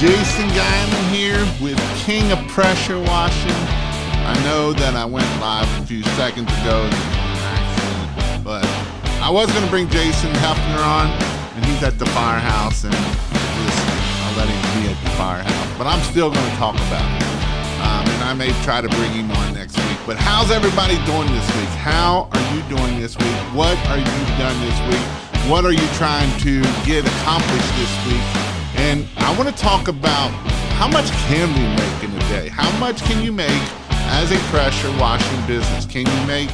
Jason Guyman here with King of Pressure Washing. I know that I went live a few seconds ago as an accident, but I was going to bring Jason Hefner on, and he's at the firehouse, and I'll let him be at the firehouse. But I'm still going to talk about it, and I may try to bring him on next week. But how's everybody doing this week? How are you doing this week? What are you done this week? What are you trying to get accomplished this week? And I want to talk about how much can we make in a day? How much can you make as a pressure washing business? Can you make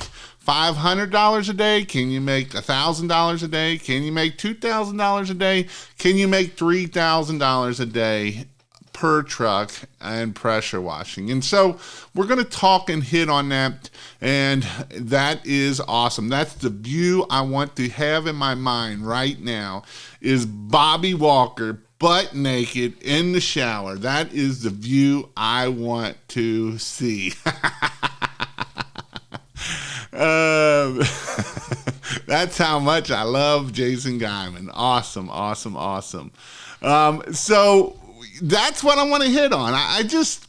$500 a day? Can you make $1,000 a day? Can you make $2,000 a day? Can you make $3,000 a day per truck and pressure washing? And so we're going to talk and hit on that, and that is awesome. That's the view I want to have in my mind right now, is Bobby Walker butt naked in the shower. That is the view I want to see. That's how much I love Jason Guyman. Awesome, awesome, awesome. So that's what I want to hit on. I just,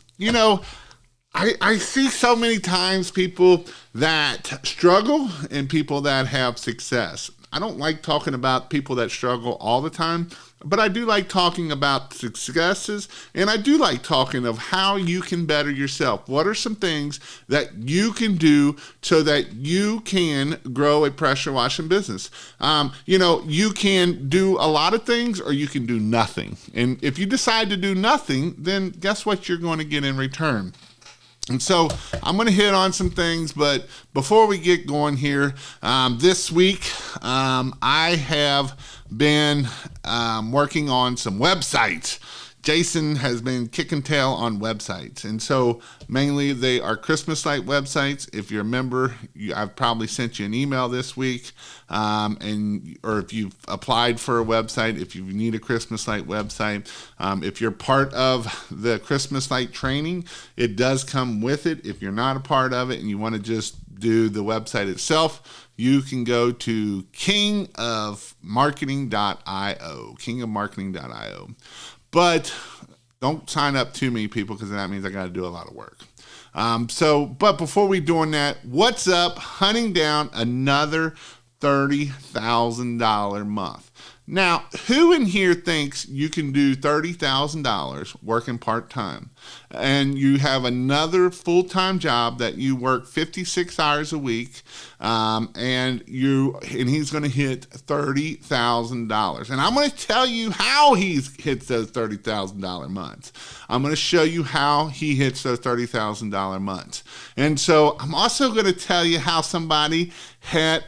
I see so many times people that struggle and people that have success. I don't like talking about people that struggle all the time, but I do like talking about successes, and I do like talking of how you can better yourself. What are some things that you can do so that you can grow a pressure washing business? You can do a lot of things, or you can do nothing. And if you decide to do nothing, then guess what you're going to get in return? And so I'm going to hit on some things, but before we get going here, this week I have been working on some websites. Jason has been kicking tail on websites, and so mainly they are Christmas light websites. If you're a member, I've probably sent you an email this week, or if you've applied for a website, if you need a Christmas light website, if you're part of the Christmas light training, it does come with it. If you're not a part of it and you want to just do the website itself, you can go to kingofmarketing.io. But don't sign up too many people, because that means I got to do a lot of work. But before we doing that, what's up? Hunting down another $30,000 month. Now, who in here thinks you can do $30,000 working part-time, and you have another full-time job that you work 56 hours a week, and he's going to hit $30,000. And I'm going to tell you how he hits those $30,000 months. I'm going to show you how he hits those $30,000 months. And so I'm also going to tell you how somebody had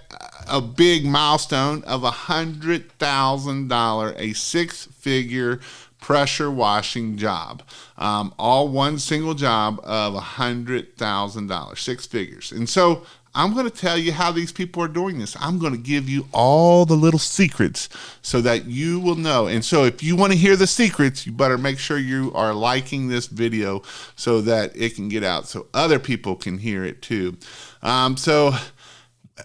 a big milestone of $100,000, a six-figure pressure washing job, all one single job of $100,000, six figures. And so I'm going to tell you how these people are doing this. I'm going to give you all the little secrets so that you will know. And so if you want to hear the secrets, you better make sure you are liking this video so that it can get out, so other people can hear it too.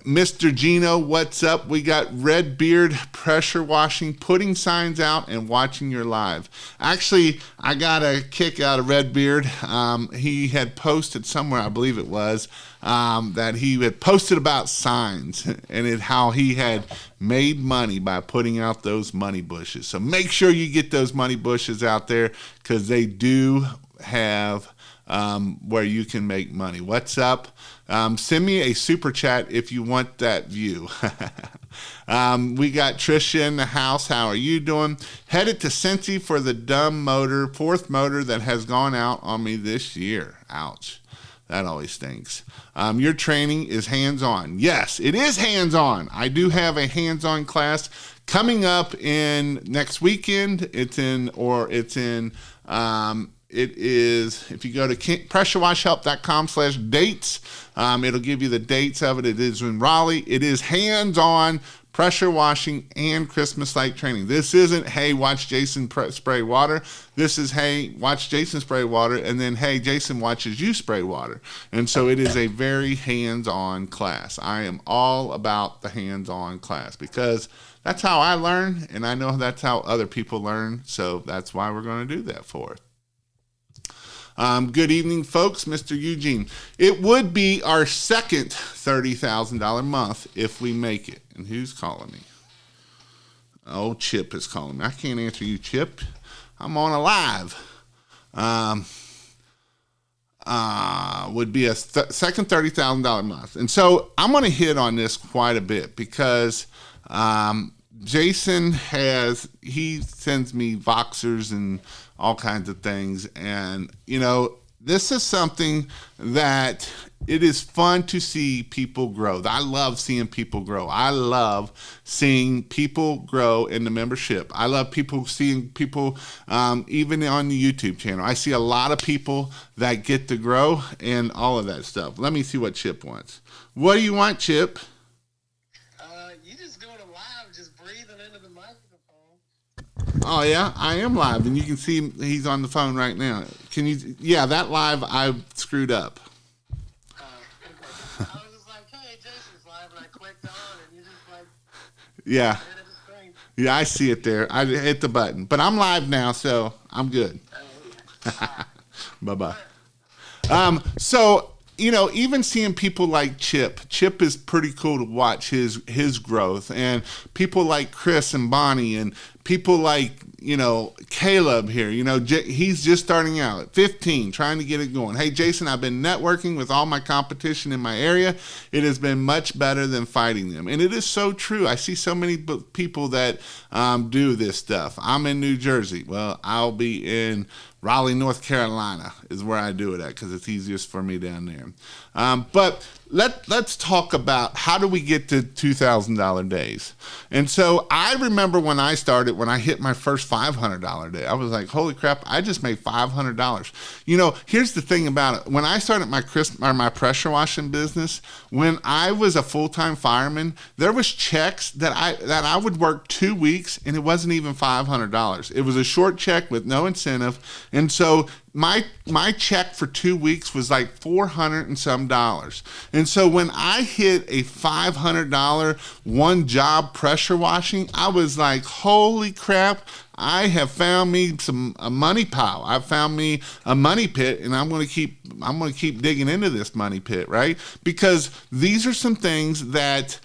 Mr. Gino, what's up? We got Redbeard Pressure Washing, putting signs out and watching your live. Actually, I got a kick out of Redbeard. He had posted somewhere, I believe it was, that he had posted about signs and how he had made money by putting out those money bushes. So make sure you get those money bushes out there, because they do have where you can make money. What's up? Send me a super chat if you want that view. We got Trisha in the house. How are you doing? Headed to Cincy for the dumb motor, fourth motor that has gone out on me this year. Ouch. That always stinks. Your training is hands-on. Yes, it is hands-on. I do have a hands-on class coming up in next weekend. It is, if you go to pressurewashhelp.com/dates, it'll give you the dates of it. It is in Raleigh. It is hands-on pressure washing and Christmas light training. This isn't, hey, watch Jason spray water. This is, hey, watch Jason spray water, and then, hey, Jason watches you spray water. And so it is a very hands-on class. I am all about the hands-on class, because that's how I learn, and I know that's how other people learn. So that's why we're going to do that for it. Good evening, folks. Mr. Eugene. It would be our second $30,000 month if we make it. And who's calling me? Oh, Chip is calling me. I can't answer you, Chip. I'm on a live. Would be a second $30,000 month. And so I'm going to hit on this quite a bit because Jason he sends me Voxers and all kinds of things. And, this is something that it is fun to see people grow. I love seeing people grow. I love seeing people grow in the membership. I love seeing people, even on the YouTube channel. I see a lot of people that get to grow and all of that stuff. Let me see what Chip wants. What do you want, Chip? You just doing a live, just breathing into the microphone. Oh, yeah, I am live, and you can see he's on the phone right now. Yeah, that live I screwed up. Okay. I was just like, hey, Jason's live, and I clicked on, and you just like, yeah. Yeah, I see it there. I hit the button. But I'm live now, so I'm good. Bye-bye. So, even seeing people like Chip is pretty cool to watch his growth, and people like Chris and Bonnie and people like, Caleb here, he's just starting out at 15, trying to get it going. Hey, Jason, I've been networking with all my competition in my area. It has been much better than fighting them. And it is so true. I see so many people that do this stuff. I'm in New Jersey. Well, I'll be in Raleigh, North Carolina is where I do it at because it's easiest for me down there. But let's talk about how do we get to $2,000 days. And so I remember when I started, when I hit my first $500 day, I was like, holy crap, I just made $500. Here's the thing about it. When I started my pressure washing business, when I was a full-time fireman, there was checks that I would work 2 weeks and it wasn't even $500. It was a short check with no incentive. And so my check for 2 weeks was like $400 and some dollars. And so when I hit a $500 one job pressure washing, I was like, holy crap, I have found me a money pile. I found me a money pit, and I'm going to keep digging into this money pit, right? Because these are some things that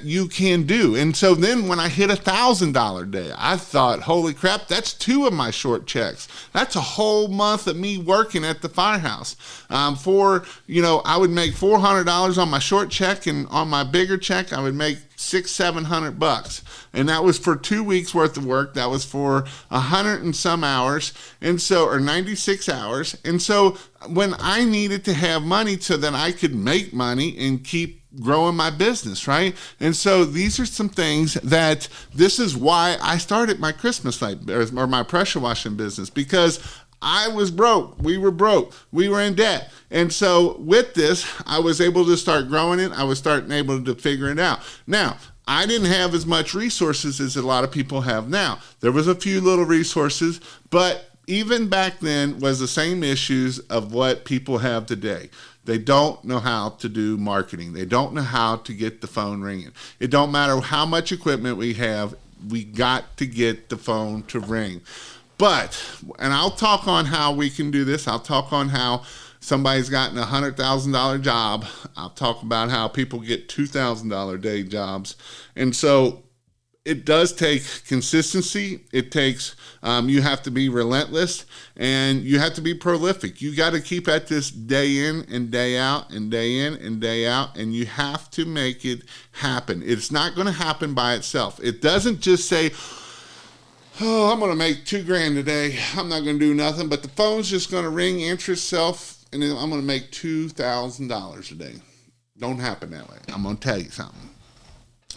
you can do. And so then when I hit $1,000 day, I thought, holy crap, that's 2 of my short checks. That's a whole month of me working at the firehouse. I would make $400 on my short check, and on my bigger check, I would make $600-700, and that was for 2 weeks worth of work. That was for 100 and some hours, or 96 hours. And so when I needed to have money so that I could make money and keep growing my business, right? And so these are some things this is why I started my Christmas light or my pressure washing business, because I was broke. We were broke. We were in debt. And so with this, I was able to start growing it. I was able to figure it out. Now, I didn't have as much resources as a lot of people have now. There was a few little resources, but even back then was the same issues of what people have today. They don't know how to do marketing. They don't know how to get the phone ringing. It don't matter how much equipment we have. We got to get the phone to ring. And I'll talk on how we can do this. I'll talk on how somebody's gotten a $100,000 job. I'll talk about how people get $2,000 day jobs. And so it does take consistency. It takes, you have to be relentless, and you have to be prolific. You got to keep at this day in and day out and day in and day out, and you have to make it happen. It's not going to happen by itself. It doesn't just say, oh, I'm going to make $2,000 today. I'm not going to do nothing, but the phone's just going to ring, answer itself, and then I'm going to make $2,000 a day. Don't happen that way. I'm going to tell you something.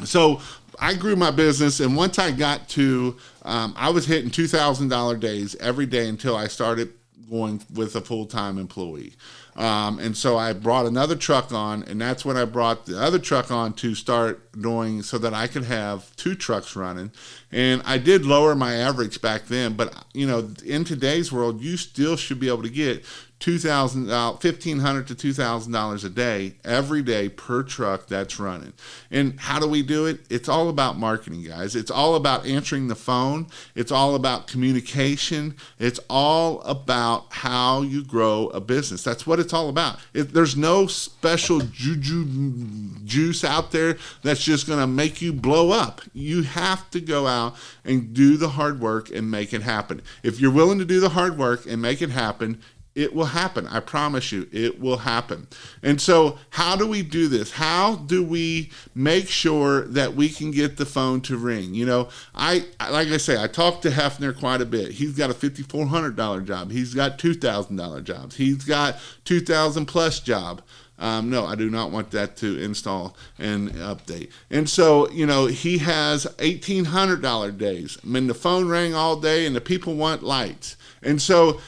So I grew my business, and once I got to, I was hitting $2,000 days every day until I started going with a full-time employee. And so I brought another truck on, and that's when I brought the other truck on to start doing so that I could have 2 trucks running. And I did lower my average back then, but in today's world, you still should be able to get $1,500 to $2,000 a day every day per truck that's running. And how do we do it? It's all about marketing, guys. It's all about answering the phone. It's all about communication. It's all about how you grow a business. That's what it's all about. There's no special juice out there that's just going to make you blow up. You have to go out and do the hard work and make it happen. If you're willing to do the hard work and make it happen, it will happen. I promise you, it will happen. And so how do we do this? How do we make sure that we can get the phone to ring? Like I say, I talked to Hefner quite a bit. He's got a $5,400 job. He's got $2,000 jobs. He's got $2,000 plus job. No, I do not want that to install and update. And so, he has $1,800 days. I mean, the phone rang all day and the people want lights. And so,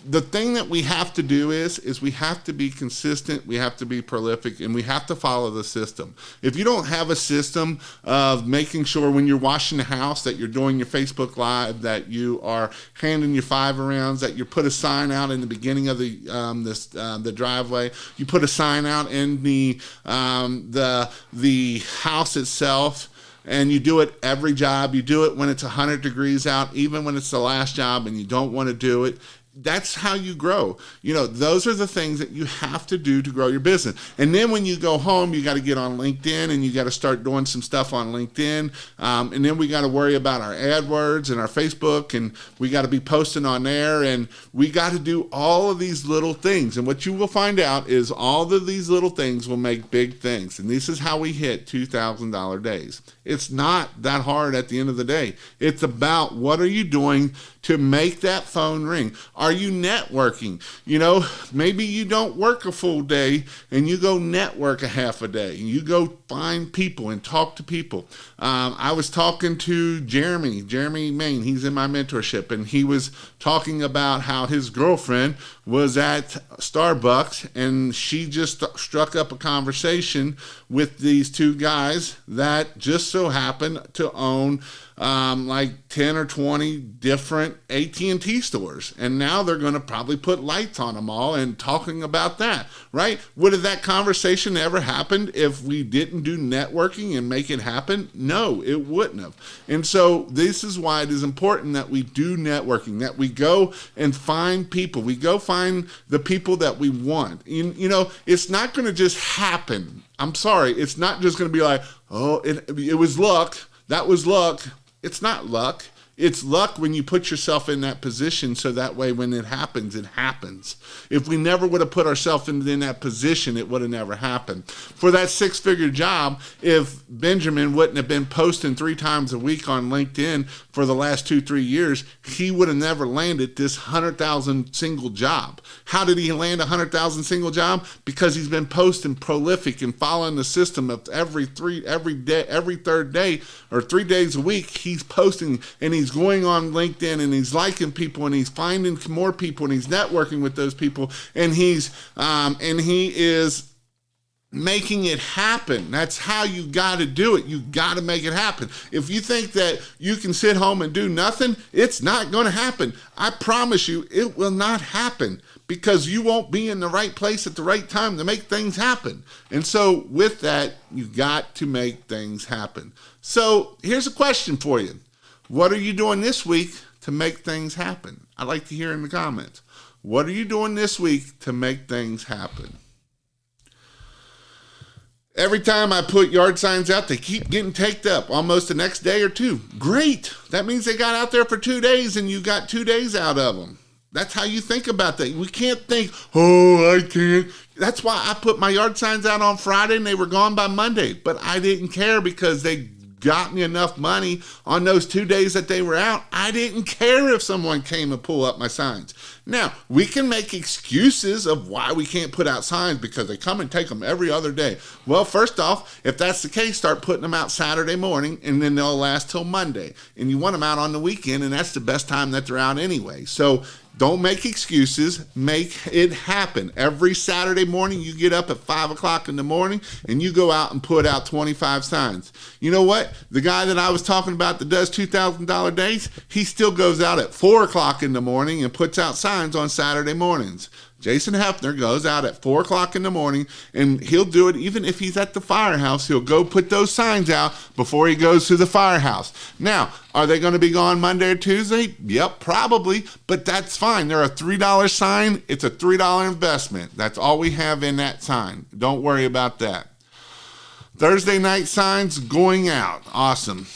the thing that we have to do is we have to be consistent, we have to be prolific, and we have to follow the system. If you don't have a system of making sure when you're washing the house that you're doing your Facebook Live, that you are handing your 5-arounds, that you put a sign out in the beginning of the driveway, you put a sign out in the house itself. And you do it every job. You do it when it's 100 degrees out, even when it's the last job and you don't want to do it. That's how you grow. Those are the things that you have to do to grow your business. And then when you go home, you got to get on LinkedIn and you got to start doing some stuff on LinkedIn. And then we got to worry about our AdWords and our Facebook, and we got to be posting on there, and we got to do all of these little things. And what you will find out is all of these little things will make big things. And this is how we hit $2,000 days. It's not that hard at the end of the day. It's about what are you doing to make that phone ring? Are you networking? Maybe you don't work a full day and you go network a half a day. You go find people and talk to people. I was talking to Jeremy Main. He's in my mentorship, and he was talking about how his girlfriend was at Starbucks and she just struck up a conversation with these 2 guys that just so happened to own like 10 or 20 different AT&T stores. And now they're going to probably put lights on them all and talking about that, right? Would have that conversation ever happened if we didn't do networking and make it happen? No, it wouldn't have. And so this is why it is important that we do networking, that we go and find people. We go find the people that we want. It's not going to just happen. I'm sorry. It's not just going to be like, oh, it was luck. That was luck. It's not luck. It's luck when you put yourself in that position so that way when it happens, it happens. If we never would have put ourselves in that position, it would have never happened. For that 6-figure job, if Benjamin wouldn't have been posting 3 times a week on LinkedIn for the last 2-3 years, he would have never landed this 100,000 single job. How did he land 100,000 single job? Because he's been posting prolific and following the system of every third day or 3 days a week, he's posting and he's going on LinkedIn and he's liking people and he's finding more people and he's networking with those people and he is making it happen. That's how you got to do it. You got to make it happen. If you think that you can sit home and do nothing, it's not going to happen. I promise you, it will not happen because you won't be in the right place at the right time to make things happen. And so with that, you got to make things happen. So here's a question for you. What are you doing this week to make things happen? I'd like to hear in the comments. What are you doing this week to make things happen? Every time I put yard signs out, they keep getting taked up almost the next day or 2. Great. That means they got out there for 2 days and you got 2 days out of them. That's how you think about that. We can't think, oh, I can't. That's why I put my yard signs out on Friday and they were gone by Monday. But I didn't care because they got me enough money on those 2 days that they were out. I didn't care if someone came and pull up my signs. Now, we can make excuses of why we can't put out signs because they come and take them every other day. Well, first off, if that's the case, start putting them out Saturday morning and then they'll last till Monday. And you want them out on the weekend and that's the best time that they're out anyway. So Don't make excuses. Make it happen. Every Saturday morning, you get up at 5 o'clock in the morning and you go out and put out 25 signs. You know what? The guy that I was talking about that does $2,000 days, he still goes out at 4 o'clock in the morning and puts out signs on Saturday mornings. Jason Hefner goes out at 4 o'clock in the morning, and he'll do it even if he's at the firehouse. He'll go put those signs out before he goes to the firehouse. Now, are they going to be gone Monday or Tuesday? Yep, probably, but that's fine. They're a $3 sign. It's a $3 investment. That's all we have in that sign. Don't worry about that. Thursday night signs going out. Awesome.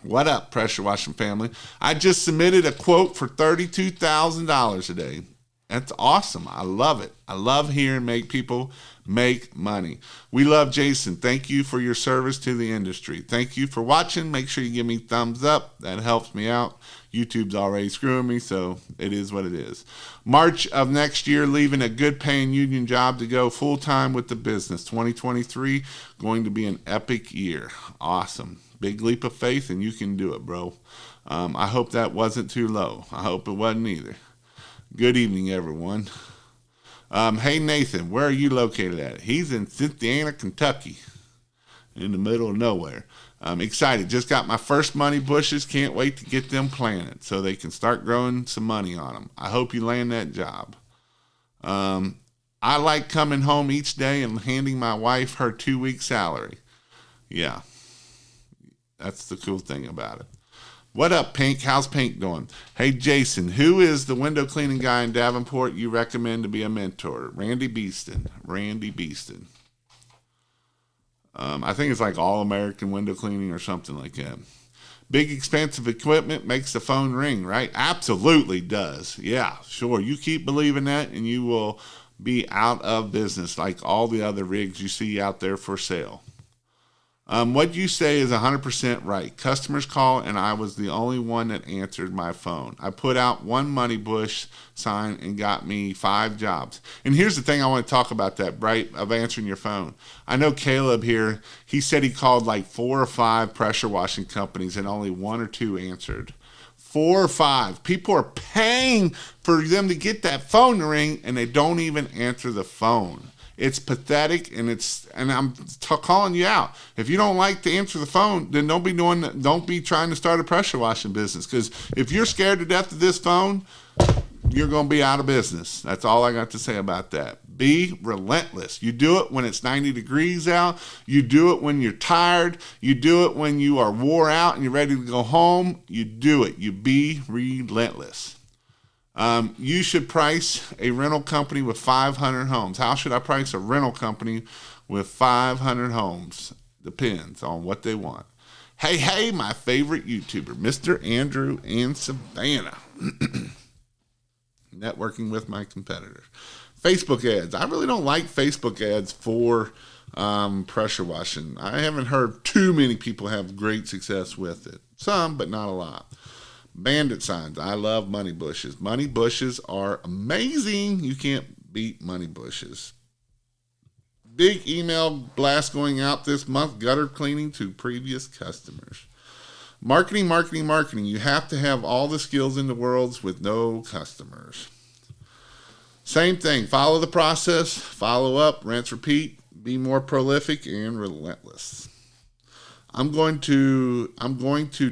What up, Pressure Washing family? I just submitted a quote for $32,000 a day. That's awesome. I love it. I love hearing people make money. We love Jason. Thank you for your service to the industry. Thank you for watching. Make sure you give me thumbs up. That helps me out. YouTube's already screwing me, so it is what it is. March of next year, leaving a good paying union job to go full time with the business. 2023 going to be an epic year. Awesome. Big leap of faith, and you can do it, bro. I hope that wasn't too low. I hope it wasn't either. Good evening, everyone. Hey, Nathan, where are you located at? He's in Cynthiana, Kentucky, in the middle of nowhere. I'm excited. Just got my first money bushes. Can't wait to get them planted so they can start growing some money on them. I hope you land that job. I like coming home each day and handing my wife her 2-week salary. Yeah, that's the cool thing about it. What up, Pink? How's Pink doing? Hey, Jason, who is the window cleaning guy in Davenport you recommend to be a mentor? Randy Beeston. Randy Beeston. I think it's like All-American Window Cleaning or something like that. Big expensive equipment makes the phone ring, right? Absolutely does. Yeah, sure. You keep believing that and you will be out of business like all the other rigs you see out there for sale. What you say is 100% right. Customers call, and I was the only one that answered my phone. I put out one money bush sign and got me 5 jobs. And here's the thing I want to talk about that, right, of answering your phone. I know Caleb here, he said he called like 4 or 5 pressure washing companies and only 1 or 2 answered. 4 or 5. People are paying for them to get that phone to ring, and they don't even answer the phone. It's pathetic, and I'm calling you out. If you don't like to answer the phone, then don't be trying to start a pressure washing business. Because if you're scared to death of this phone, you're going to be out of business. That's all I got to say about that. Be relentless. You do it when it's 90 degrees out. You do it when you're tired. You do it when you are wore out and you're ready to go home. You do it. You be relentless. You should price a rental company with 500 homes. How should I price a rental company with 500 homes? Depends on what they want. Hey, my favorite YouTuber, Mr. Andrew and Savannah. Networking with my competitors. Facebook ads. I really don't like Facebook ads for pressure washing. I haven't heard too many people have great success with it. Some, but not a lot. Bandit signs. I love money bushes. Money bushes are amazing. You can't beat money bushes. Big email blast going out this month. Gutter cleaning to previous customers. Marketing. You have to have all the skills in the world with no customers. Same thing. Follow the process. Follow up. Rinse, repeat. Be more prolific and relentless. I'm going to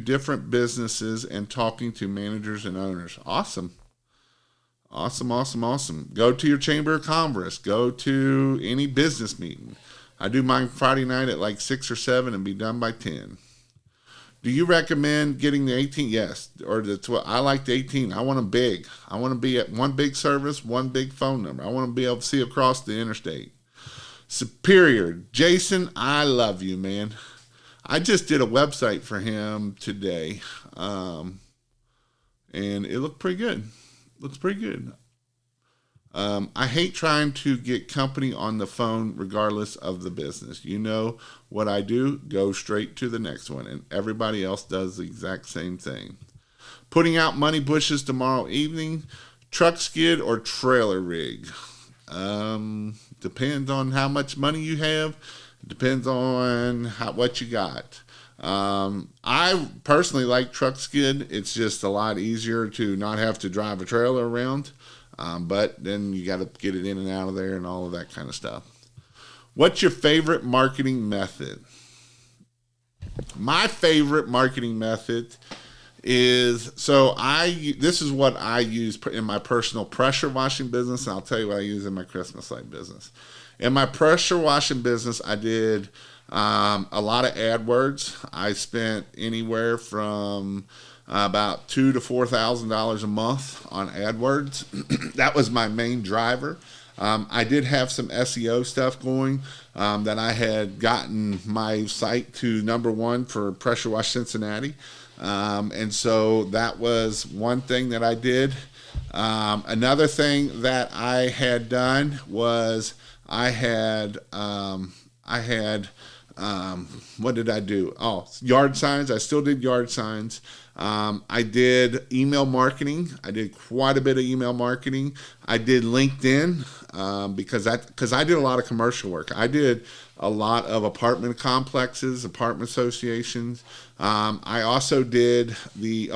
different businesses and talking to managers and owners. Awesome. Go to your chamber of commerce. Go to any business meeting. I do mine Friday night at like 6 or 7 and be done by 10. Do you recommend getting the 18? Yes. Or the 12. I like the 18. I want them big. I want to be at one big service, one big phone number. I want to be able to see across the interstate. Superior. Jason, I love you, man. I just did a website for him today, and it looked pretty good. I hate trying to get company on the phone regardless of the business. You know what I do? Go straight to the next one, and everybody else does the exact same thing. Putting out money bushes tomorrow evening, truck skid or trailer rig. Depends on how much money you have. Depends on what you got. I personally like truck skid. It's just a lot easier to not have to drive a trailer around. But then you got to get it in and out of there and all of that kind of stuff. What's your favorite marketing method? My favorite marketing method is, this is what I use in my personal pressure washing business, and I'll tell you what I use in my Christmas light business. In my pressure washing business, I did a lot of AdWords. I spent anywhere from about $2,000 to $4,000 a month on AdWords. That was my main driver. I did have some SEO stuff going, that I had gotten my site to #1 for Pressure Wash Cincinnati. And so that was one thing that I did. Another thing that I had done was what did I do? Oh, yard signs. I still did yard signs. I did email marketing. I did quite a bit of email marketing. I did LinkedIn because I did a lot of commercial work. I did a lot of apartment complexes, apartment associations. I also did the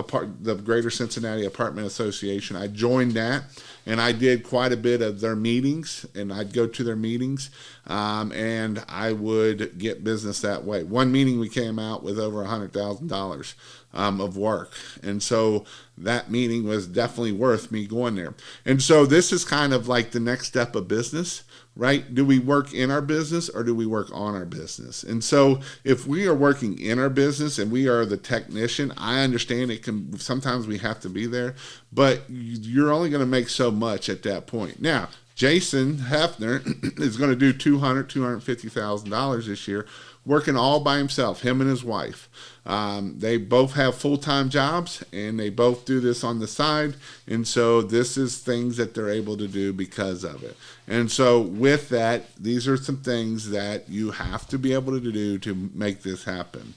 Greater Cincinnati Apartment Association. I joined that, and I did quite a bit of their meetings, and I'd go to their meetings, and I would get business that way. One meeting we came out with over $100,000 of work, and so that meeting was definitely worth me going there. And so this is kind of like the next step of business, right? Do we work in our business or do we work on our business? And so if we are working in our business and we are the technician, I understand sometimes we have to be there, but you're only going to make so much at that point. Now, Jason Hefner is going to do $250,000 this year, working all by himself, him and his wife. They both have full-time jobs, and they both do this on the side, and so this is things that they're able to do because of it. And so with that, these are some things that you have to be able to do to make this happen.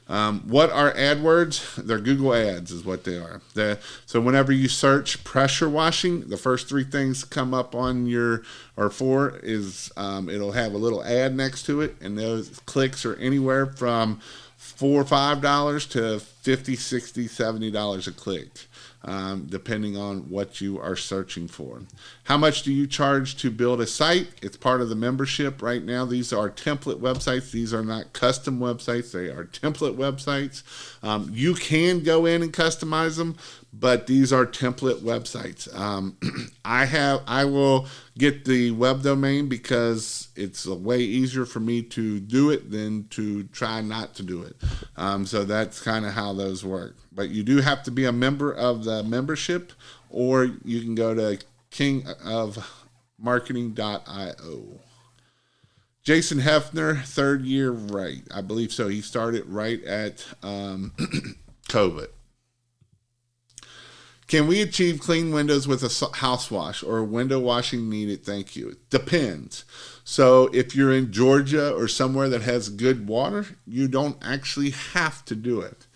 What are AdWords? They're Google Ads is what they are. So whenever you search pressure washing, the first 3 things come up on it'll have a little ad next to it, and those clicks are anywhere from $4 or $5 to $50, $60, $70 a click, depending on what you are searching for. How much do you charge to build a site? It's part of the membership right now. These are template websites. These are not custom websites. They are template websites. You can go in and customize them, but these are template websites. I will get the web domain because it's way easier for me to do it than to try not to do it. So that's kind of how those work. But you do have to be a member of the membership, or you can go to kingofmarketing.io. Jason Hefner, 3rd year right. I believe so. He started right at COVID. Can we achieve clean windows with a house wash or window washing needed? Thank you. It depends. So if you're in Georgia or somewhere that has good water, you don't actually have to do it.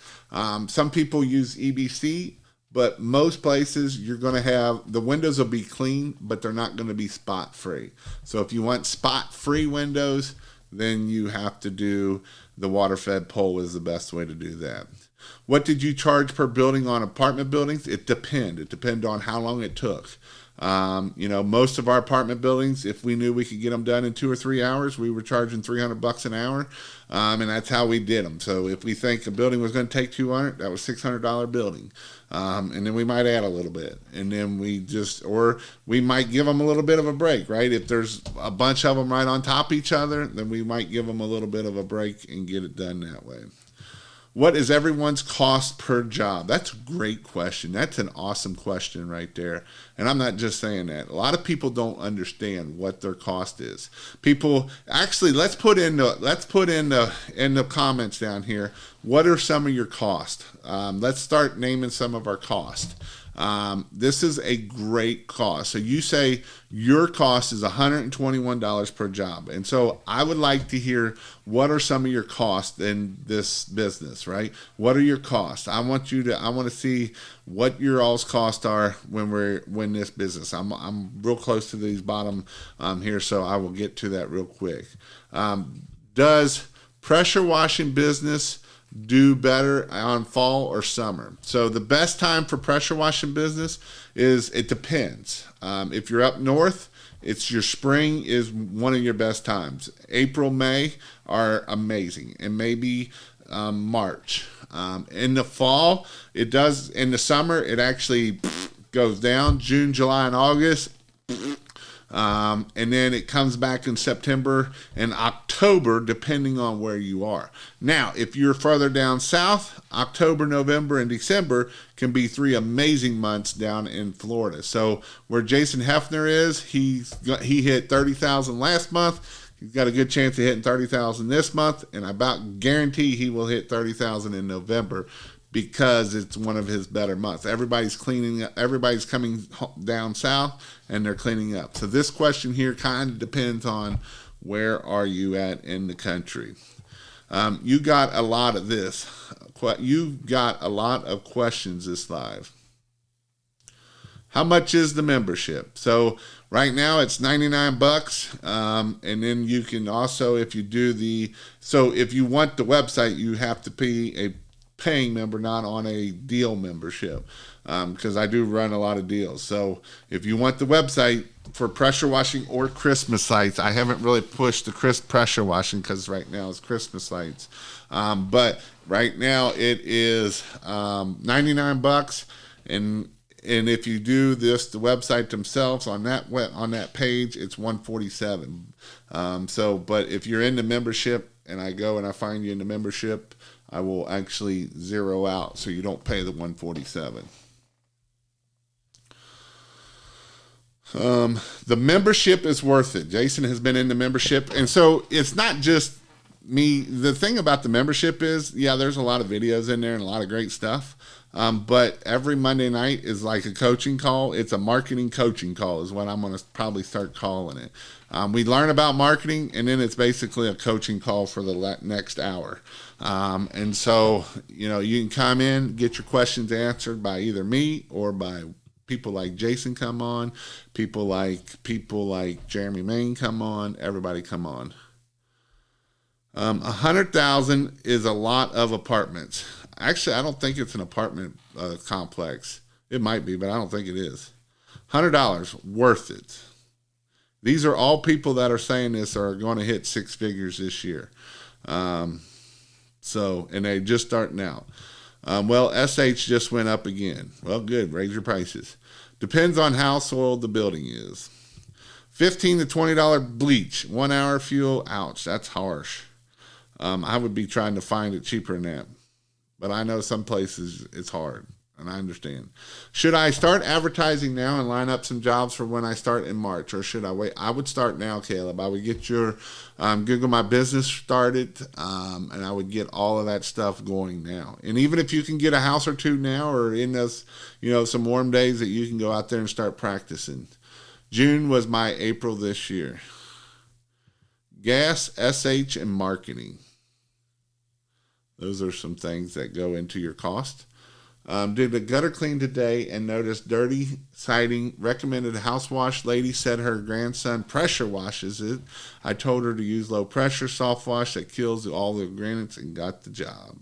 Some people use EBC, but most places you're going to have, the windows will be clean, but they're not going to be spot free. So if you want spot free windows, then you have to do the water fed pole is the best way to do that. What did you charge per building on apartment buildings? It depends. It depends on how long it took. Most of our apartment buildings, if we knew we could get them done in 2 or 3 hours, we were charging $300 an hour, and that's how we did them. So if we think a building was going to take $200, that was $600 building, and then we might add a little bit, and then we might give them a little bit of a break, right? If there's a bunch of them right on top of each other, then we might give them a little bit of a break and get it done that way. What is everyone's cost per job? That's a great question. That's an awesome question right there. And I'm not just saying that. A lot of people don't understand what their cost is. People actually, let's put in the comments down here. What are some of your costs? Let's start naming some of our costs. This is a great cost. So you say your cost is $121 per job. And so I would like to hear, what are some of your costs in this business, right? What are your costs? I want to see what your all's costs are when this business. I'm real close to these bottom here, so I will get to that real quick. Does pressure washing business do better on fall or summer. So the best time for pressure washing business is, it depends. If you're up north, it's your spring is one of your best times. April, May are amazing, and maybe March. In the fall, it does. In the summer, it actually goes down. June, July, and August. And then it comes back in September and October, depending on where you are. Now, if you're further down south, October, November, and December can be 3 amazing months down in Florida. So where Jason Hefner is, he hit 30,000 last month. He's got a good chance of hitting 30,000 this month, and I about guarantee he will hit 30,000 in November, because it's one of his better months. Everybody's cleaning up. Everybody's coming down south, and they're cleaning up. So this question here kind of depends on where are you at in the country. You got a lot of this. You got a lot of questions this live. How much is the membership? So right now it's $99. And then you can also, if you want the website, you have to pay a paying member, not on a deal membership, because I do run a lot of deals. So if you want the website for pressure washing or Christmas lights, I haven't really pushed the pressure washing because right now it's Christmas lights. But right now it is $99, and if you do the website themselves on that page, it's $147. But if you're in the membership and I go and I find you in the membership, I will actually zero out, so you don't pay the $147. The membership is worth it. Jason has been in the membership, and so it's not just me. The thing about the membership is, yeah, there's a lot of videos in there and a lot of great stuff. But every Monday night is like a coaching call. It's a marketing coaching call is what I'm going to probably start calling it. We learn about marketing, and then it's basically a coaching call for the next hour. And so, you can come in, get your questions answered by either me or by people like Jason come on, people like Jeremy Main come on, everybody come on. 100,000 is a lot of apartments. Actually, I don't think it's an apartment complex. It might be, but I don't think it is. $100, worth it. These are all people that are saying this are going to hit 6 figures this year. And they just starting out. SH just went up again. Well, good. Raise your prices. Depends on how soiled the building is. $15 to $20 bleach. 1 hour fuel. Ouch. That's harsh. I would be trying to find it cheaper than that. But I know some places it's hard, and I understand. Should I start advertising now and line up some jobs for when I start in March, or should I wait? I would start now, Caleb. I would get your Google My Business started, and I would get all of that stuff going now. And even if you can get a house or two now, or in those, some warm days that you can go out there and start practicing. June was my April this year. Gas, SH, and marketing. Those are some things that go into your cost. Did the gutter clean today and noticed dirty siding. Recommended a house wash. Lady said her grandson pressure washes it. I told her to use low pressure soft wash that kills all the granites and got the job.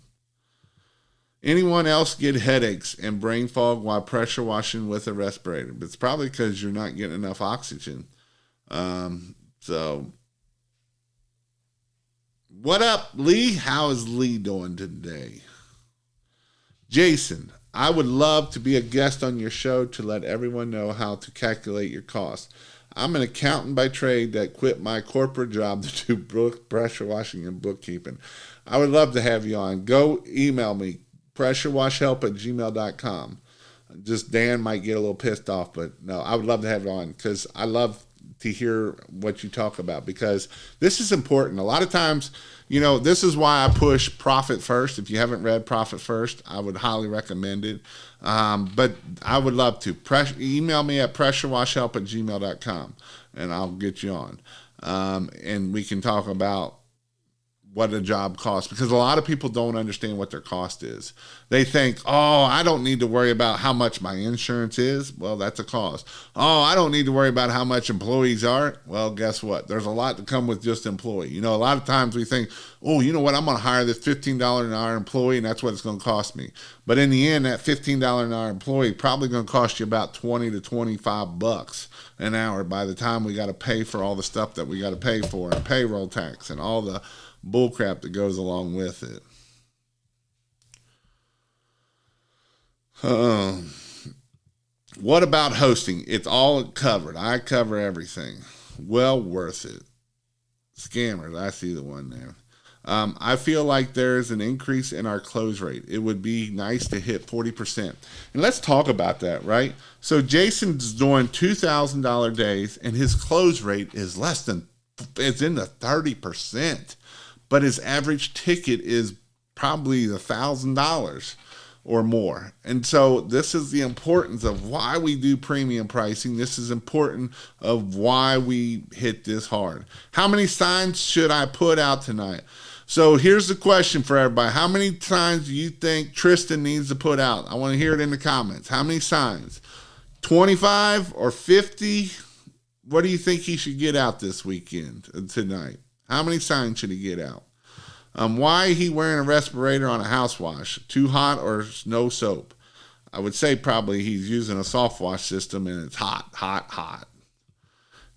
Anyone else get headaches and brain fog while pressure washing with a respirator? But it's probably because you're not getting enough oxygen. What up, Lee? How is Lee doing today? Jason, I would love to be a guest on your show to let everyone know how to calculate your costs. I'm an accountant by trade that quit my corporate job to do pressure washing and bookkeeping. I would love to have you on. Go email me, pressurewashhelp@gmail.com. Just Dan might get a little pissed off, but no, I would love to have you on because I love to hear what you talk about, because this is important. A lot of times, this is why I push Profit First. If you haven't read Profit First, I would highly recommend it. But I would love to. Email me at pressurewashhelp@gmail.com, and I'll get you on. And we can talk about what a job costs, because a lot of people don't understand what their cost is. They think, oh, I don't need to worry about how much my insurance is. Well, that's a cost. Oh, I don't need to worry about how much employees are. Well, guess what? There's a lot to come with just employee. You know, a lot of times we think, oh, you know what? I'm going to hire this $15 an hour employee, and that's what it's going to cost me. But in the end, that $15 an hour employee probably going to cost you about 20 to 25 bucks an hour by the time we got to pay for all the stuff that we got to pay for, and payroll tax and all the bullcrap that goes along with it. What about hosting? It's all covered. I cover everything. Well worth it. Scammers, I see the one there. I feel like there's an increase in our close rate. It would be nice to hit 40%. And let's talk about that, right? So Jason's doing $2,000 days, and his close rate is it's in the 30%. But his average ticket is probably $1,000 or more. And so this is the importance of why we do premium pricing. This is important of why we hit this hard. How many signs should I put out tonight? So here's the question for everybody. How many signs do you think Tristan needs to put out? I want to hear it in the comments. How many signs? 25 or 50? What do you think he should get out this weekend, tonight? How many signs should he get out? Why he wearing a respirator on a house wash? Too hot or no soap? I would say probably he's using a soft wash system and it's hot, hot, hot.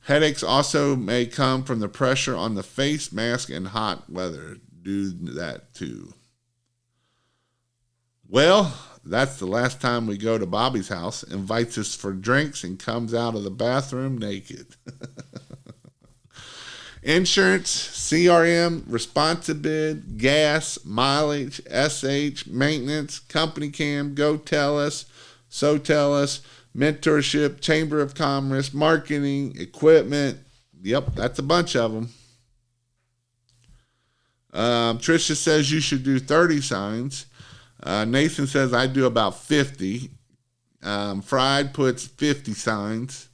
Headaches also may come from the pressure on the face mask and hot weather. Do that too. Well, that's the last time we go to Bobby's house, invites us for drinks, and comes out of the bathroom naked. Insurance, CRM, responsive bid, gas, mileage, SH, maintenance, company cam, go tell us, so tell us, mentorship, chamber of commerce, marketing, equipment. Yep, that's a bunch of them. Tricia says you should do 30 signs. Nathan says I do about 50. Fried puts 50 signs.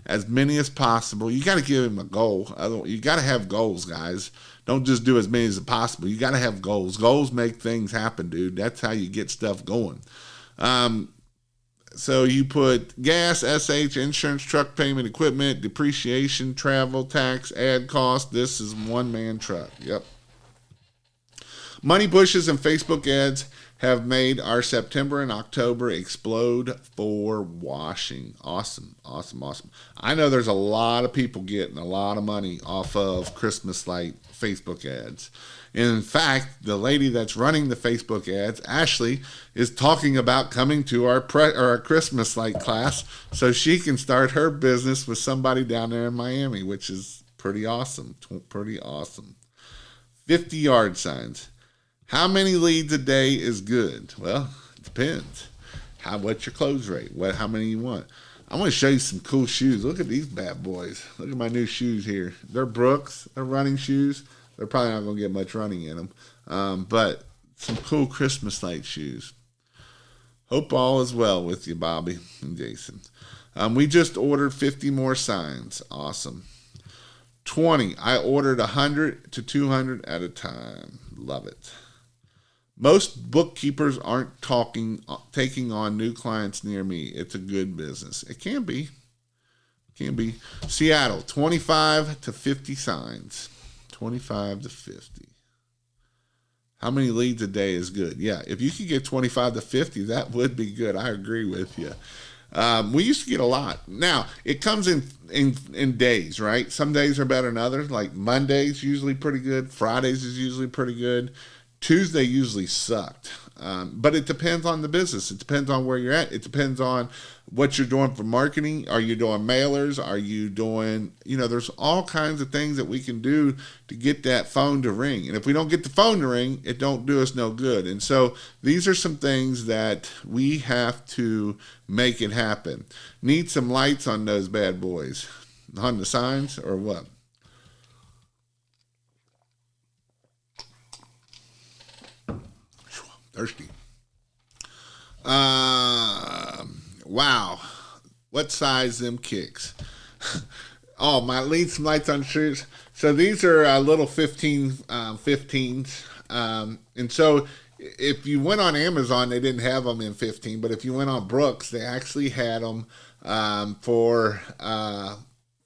As many as possible. You got to give him a goal. You got to have goals, guys. Don't just do as many as possible. You got to have goals. Goals make things happen, dude. That's how you get stuff going. So you put gas, SH, insurance, truck payment, equipment, depreciation, travel, tax, ad cost. This is one-man truck. Yep. Money pushes and Facebook ads have made our September and October explode for washing. Awesome, awesome, awesome. I know there's a lot of people getting a lot of money off of Christmas light Facebook ads. And in fact, the lady that's running the Facebook ads, Ashley, is talking about coming to our Christmas light class so she can start her business with somebody down there in Miami, which is pretty awesome. Pretty awesome. 50 yard signs. How many leads a day is good? Well, it depends. What's your close rate? How many you want? I'm going to show you some cool shoes. Look at these bad boys. Look at my new shoes here. They're Brooks. They're running shoes. They're probably not going to get much running in them. But some cool Christmas light shoes. Hope all is well with you, Bobby and Jason. We just ordered 50 more signs. Awesome. 20. I ordered 100 to 200 at a time. Love it. Most bookkeepers aren't taking on new clients near me. It's a good business. It can be. Seattle, 25 to 50 signs. 25 to 50. How many leads a day is good? Yeah, if you could get 25 to 50, that would be good. I agree with you. We used to get a lot. Now, it comes in days, right? Some days are better than others. Like Monday's usually pretty good. Fridays is usually pretty good. Tuesday usually sucked. But it depends on the business. It depends on where you're at. It depends on what you're doing for marketing. Are you doing mailers? Are you doing, there's all kinds of things that we can do to get that phone to ring. And if we don't get the phone to ring, it don't do us no good. And so these are some things that we have to make it happen. Need some lights on those bad boys. On the signs or what? Thirsty. Wow. What size them kicks? Oh, my need some lights on shoes. So these are little 15s. And so if you went on Amazon, they didn't have them in 15. But if you went on Brooks, they actually had them for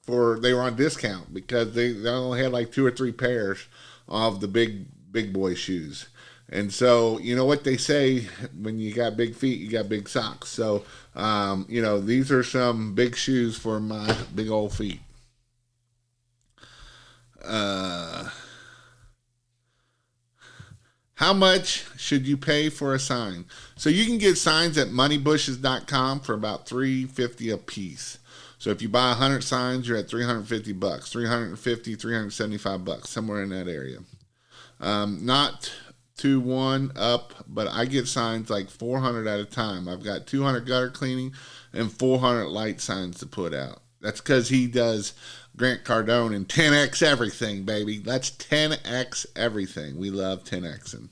they were on discount because they only had like 2 or 3 pairs of the big boy shoes. And so, you know what they say, when you got big feet, you got big socks. So, these are some big shoes for my big old feet. How much should you pay for a sign? So you can get signs at moneybushes.com for about $3.50 a piece. So if you buy 100 signs, you're at $350, $350, $375, somewhere in that area. Not to one up, but I get signs like 400 at a time. I've got 200 gutter cleaning and 400 light signs to put out. That's because he does Grant Cardone and 10X everything, baby. That's 10X everything. We love 10Xing.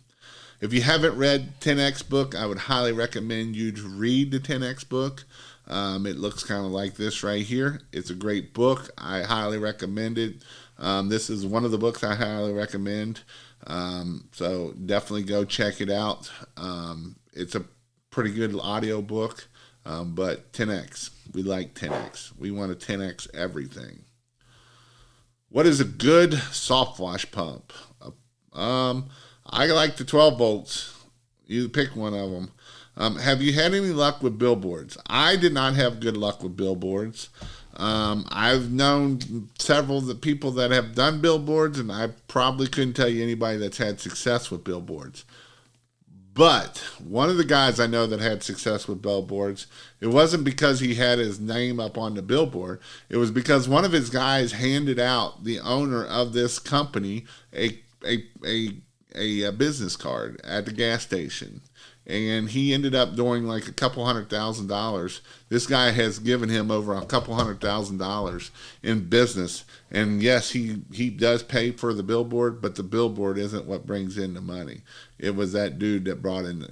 If you haven't read 10X book, I would highly recommend you to read the 10X book. It looks kind of like this right here. It's a great book. I highly recommend it. This is one of the books I highly recommend. So definitely go check it out. It's a pretty good audio book, but 10X. We like 10X. We want to 10X everything. What is a good soft wash pump? I like the 12 volts. You pick one of them. Have you had any luck with billboards? I did not have good luck with billboards. I've known several of the people that have done billboards, and I probably couldn't tell you anybody that's had success with billboards. But one of the guys I know that had success with billboards, it wasn't because he had his name up on the billboard. It was because one of his guys handed out the owner of this company a business card at the gas station. And he ended up doing like a couple $100,000. This guy has given him over a couple $100,000 in business. And yes, he does pay for the billboard, but the billboard isn't what brings in the money. It was that dude that brought in,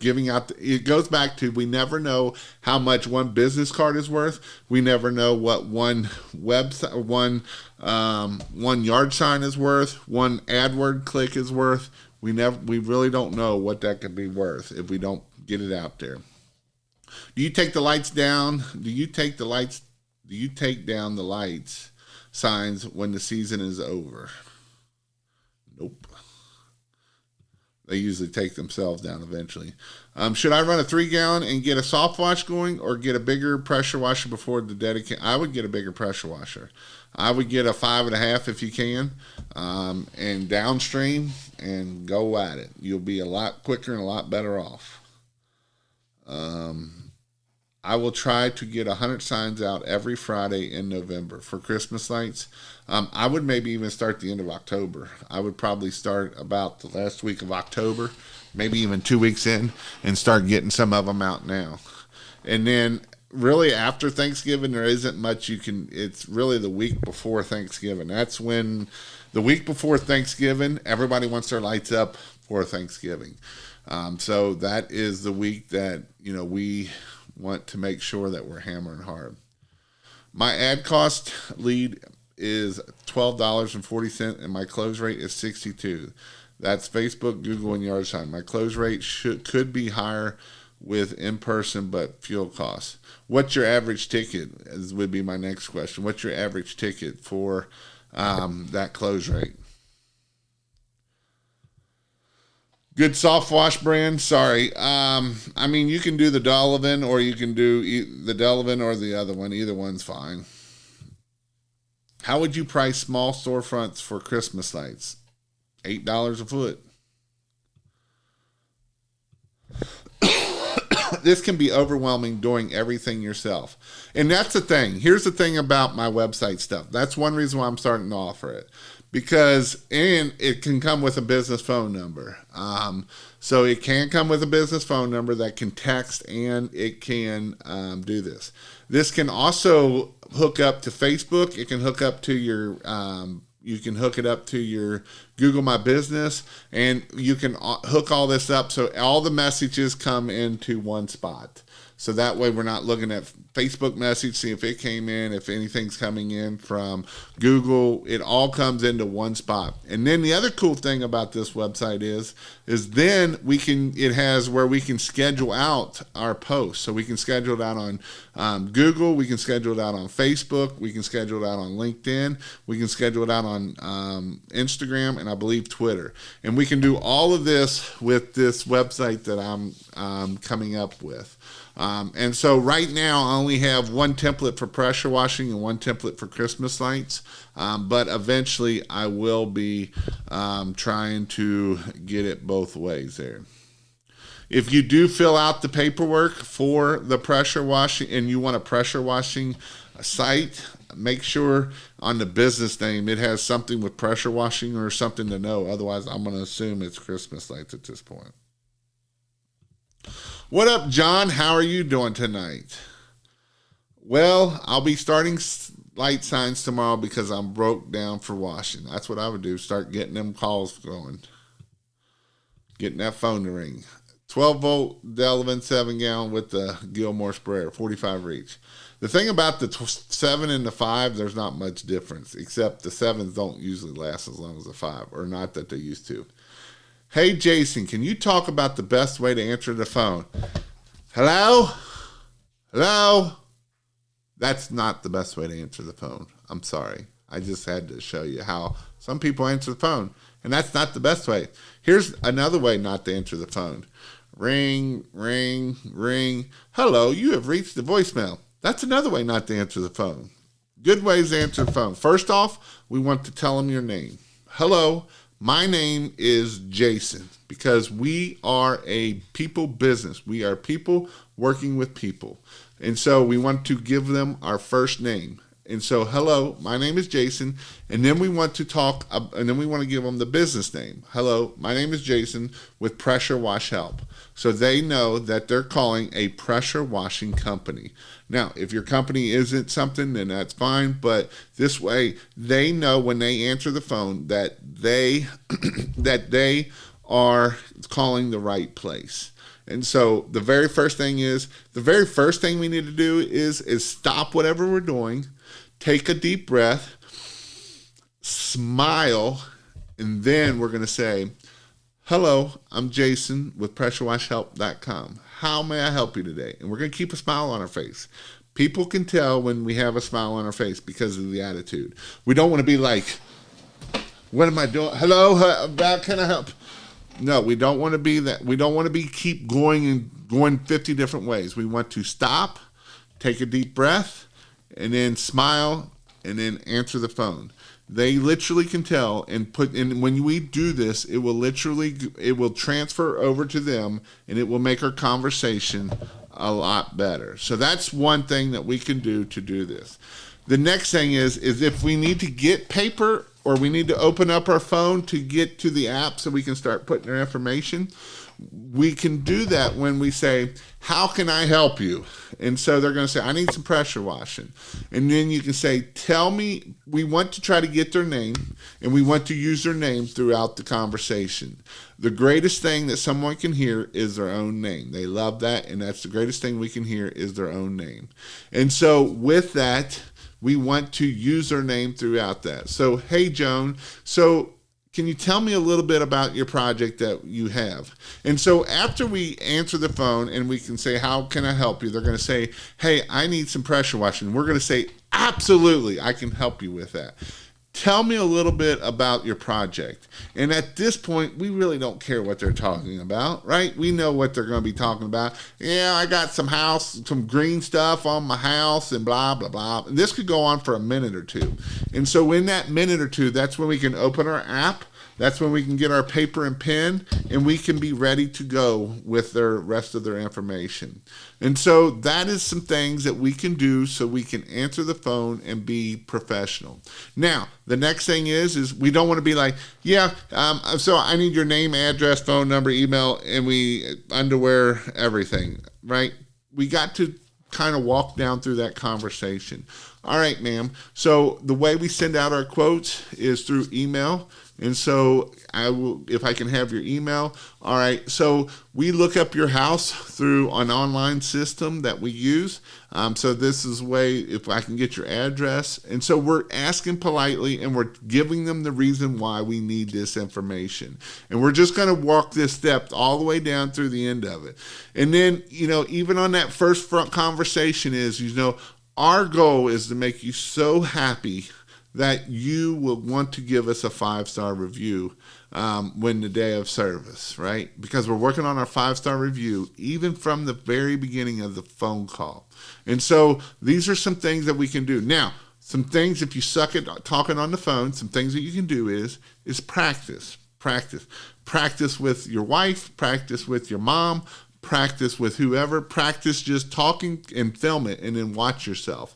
giving out. It goes back to, we never know how much one business card is worth. We never know what one website, one yard sign is worth, one AdWord click is worth. We really don't know what that could be worth if we don't get it out there. Do you take the lights down? Do you take down the lights signs when the season is over? Nope. They usually take themselves down eventually. Should I run a 3-gallon and get a soft wash going, or get a bigger pressure washer before the dedicate? I would get a bigger pressure washer. I would get a 5.5 if you can, and downstream, and go at it. You'll be a lot quicker and a lot better off. I will try to get 100 signs out every Friday in November for Christmas lights. I would maybe even start the end of October. I would probably start about the last week of October, maybe even 2 weeks in, and start getting some of them out now. And then really after Thanksgiving, there isn't much it's really the week before Thanksgiving. That's when, the week before Thanksgiving, everybody wants their lights up for Thanksgiving. So that is the week that, we want to make sure that we're hammering hard. My ad cost lead is $12.40, and my close rate is 62. That's Facebook, Google, and yard sign. My close rate could be higher with in-person, but fuel costs. What's your average ticket? Would be my next question. What's your average ticket for that close rate? Good soft wash brand? Sorry. You can do the Delavan, or you can do the Delavan or the other one. Either one's fine. How would you price small storefronts for Christmas lights? $8 a foot. This can be overwhelming doing everything yourself. And that's the thing. Here's the thing about my website stuff. That's one reason why I'm starting to offer it. And it can come with a business phone number. So it can come with a business phone number that can text, and it can do this. This can also hook up to Facebook. It can hook up to your, you can hook it up to your Google My Business, and you can hook all this up so all the messages come into one spot. So that way we're not looking at Facebook message, see if it came in, if anything's coming in from Google. It all comes into one spot. And then the other cool thing about this website is then it has where we can schedule out our posts. So we can schedule it out on Google, we can schedule it out on Facebook, we can schedule it out on LinkedIn, we can schedule it out on Instagram, and I believe Twitter. And we can do all of this with this website that I'm coming up with. And so right now I only have one template for pressure washing and one template for Christmas lights. But eventually I will be trying to get it both ways there. If you do fill out the paperwork for the pressure washing and you want a pressure washing site, make sure on the business name it has something with pressure washing or something to know. Otherwise, I'm going to assume it's Christmas lights at this point. What up, John? How are you doing tonight? Well, I'll be starting light signs tomorrow because I'm broke down for washing. That's what I would do, start getting them calls going. Getting that phone to ring. 12-volt Delavan 7-gallon with the Gilmore sprayer, 45 reach. The thing about the 7 and the 5, there's not much difference, except the 7s don't usually last as long as the 5, or not that they used to. Hey, Jason, can you talk about the best way to answer the phone? Hello? Hello? That's not the best way to answer the phone. I'm sorry. I just had to show you how some people answer the phone, and that's not the best way. Here's another way not to answer the phone. Ring, ring, ring. Hello, you have reached the voicemail. That's another way not to answer the phone. Good ways to answer the phone. First off, we want to tell them your name. Hello, my name is Jason, because we are a people business. We are people working with people. And so we want to give them our first name. And so, hello, my name is Jason. And then we want to talk, and then we want to give them the business name. Hello, my name is Jason with Pressure Wash Help. So they know that they're calling a pressure washing company. Now, if your company isn't something, then that's fine. But this way, they know when they answer the phone that they are calling the right place. And so the very first thing we need to do is stop whatever we're doing, take a deep breath, smile, and then we're going to say, hello, I'm Jason with PressureWashHelp.com. How may I help you today? And we're going to keep a smile on our face. People can tell when we have a smile on our face because of the attitude. We don't want to be like, what am I doing? Hello, how can I help? No, we don't want to be that. We don't want to keep going 50 different ways. We want to stop, take a deep breath, and then smile, and then answer the phone. They literally can tell, and when we do this, it will transfer over to them, and it will make our conversation a lot better. So that's one thing that we can do to do this. The next thing is if we need to get paper or we need to open up our phone to get to the app so we can start putting our information, we can do that when we say, how can I help you? And so they're going to say, I need some pressure washing. And then you can say, tell me, we want to try to get their name, and we want to use their name throughout the conversation. The greatest thing that someone can hear is their own name. They love that, and that's the greatest thing we can hear is their own name. And so with that, we want to use their name throughout that. So, hey, Joan, so can you tell me a little bit about your project that you have? And so after we answer the phone and we can say, how can I help you? They're going to say, hey, I need some pressure washing. We're going to say, absolutely, I can help you with that. Tell me a little bit about your project. And at this point, we really don't care what they're talking about, right? We know what they're going to be talking about. Yeah, I got some green stuff on my house and blah, blah, blah. This could go on for a minute or two. And so in that minute or two, that's when we can open our app. That's when we can get our paper and pen, and we can be ready to go with the rest of their information. And so that is some things that we can do so we can answer the phone and be professional. Now, the next thing is we don't want to be like, so I need your name, address, phone number, email, and underwear, everything, right? We got to kind of walk down through that conversation. All right, ma'am. So the way we send out our quotes is through email. And so I will, if I can have your email. All right. So we look up your house through an online system that we use. So this is a way, if I can get your address. And so we're asking politely and we're giving them the reason why we need this information. And we're just going to walk this step all the way down through the end of it. And then, even on that first front conversation is, our goal is to make you so happy that you will want to give us a 5-star review when the day of service, right? Because we're working on our 5-star review even from the very beginning of the phone call. And so these are some things that we can do. Now, some things, if you suck at talking on the phone, some things that you can do is practice. Practice with your wife, practice with your mom, practice with whoever, practice just talking and film it and then watch yourself.